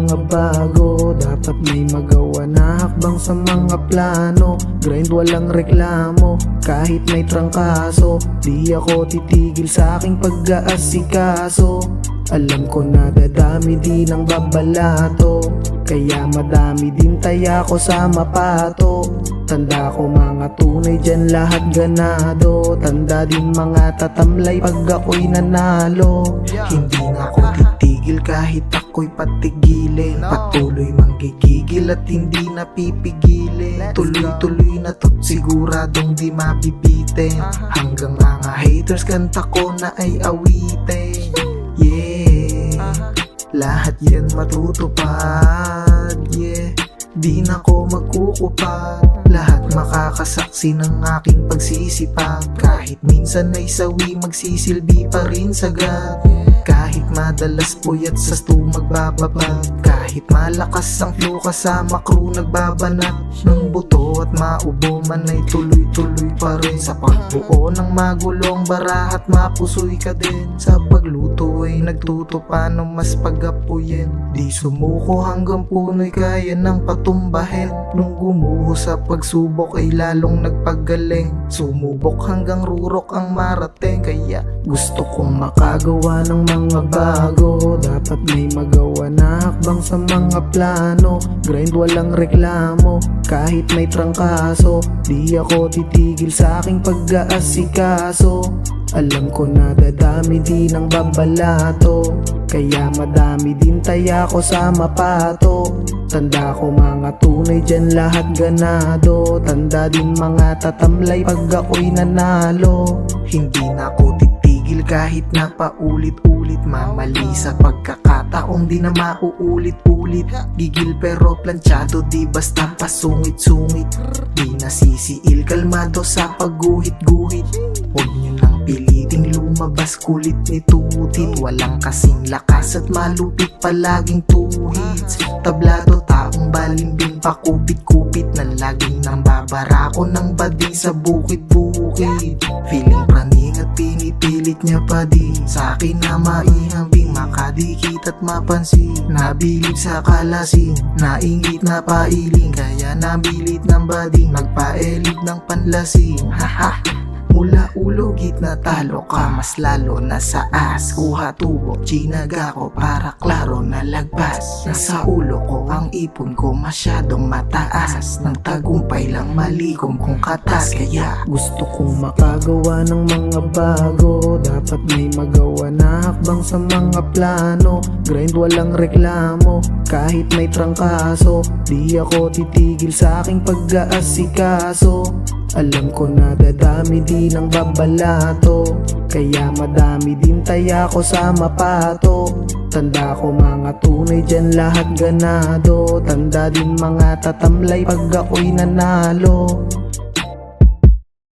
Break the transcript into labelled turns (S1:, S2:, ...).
S1: mga bago, dapat may magawa na hakbang sa mga plano. Grind walang reklamo, kahit may trangkaso. Di ako titigil sa aking pag-aasikaso. Alam ko na dadami din ang babalato, kaya madami din taya ko sa mapato. Tanda ko mga tunay dyan lahat ganado. Tanda din mga tatamlay pag ako'y nanalo. Hindi na ako titigil kahit ako'y patigilin. Patuloy manggigigil at hindi napipigilin. Tuloy-tuloy na to't siguradong di mabibitin. Hanggang mga haters kanta ko na ay awitin. Yeah, lahat yan matutupad. Yeah, di na ko magkukupad. Lahat makakasaksi ng aking pagsisipag. Kahit minsan ay sawi, magsisilbi pa rin sagad. Kahit madalas puyat sa stu magbababag. Kahit malakas ang flow kasama crew nagbabanat ng buto at maubo man ay tuloy-tuloy pa rin. Sa pagbuo ng magulong barahat mapusoy ka din. Sa pagluto ay nagtuto paano mas pag-apuyin. Di sumuko hanggang punoy kaya ng patumbahin. Nung gumuho sa pagsubok ay lalong nagpagaling. Sumubok hanggang rurok ang marating. Kaya gusto kong makagawa ng mga bago, dapat may magawa na hakbang sa mga plano. Grind walang reklamo, kahit may trangkaso. Di ako titigil sa aking pag-aasikaso. Alam ko na dadami din ang babalato, kaya madami din taya ko sa mapato. Tanda ko mga tunay dyan lahat ganado. Tanda din mga tatamlay pag ako'y nanalo. Hindi na ako titigil kahit na paulit-ulit. Mamali sa pagkakataong di na mauulit-ulit. Gigil pero planchado, di basta pasungit-sungit. Di nasisiil, kalmado sa pagguhit-guhit. Huwag nyo nang piliting lumabas, kulit ni tutit. Walang kasing lakas at malupit, palaging two hits. Tablado, taong balimbing, pakupit-kupit. Na laging nang babarako ng bading sa bukid-bukid. Feeling praning at pinipilit niya pa di sa akin na maihambing, makadikit at mapansin. Nabilib sa kalasin, naingit na pailing. Kaya nabilit ng bading, magpaelib ng panlasing. Haha, mula ulo gitna talo ka, mas lalo na sa as. Kuha tubo, chinaga ko para klaro na lagpas. Nasa ulo ko ang ipon ko masyadong mataas. Nang tagumpay lang malikom kung katas. Kaya gusto kong makagawa ng mga bago, dapat may magawa na hakbang sa mga plano. Grind walang reklamo, kahit may trangkaso. Di ako titigil sa aking pag-aasikaso. Alam ko na dadami din ang babalato, kaya madami din taya ko sa mapato. Tanda ko mga tunay dyan lahat ganado. Tanda din mga tatamlay pag ako'y nanalo.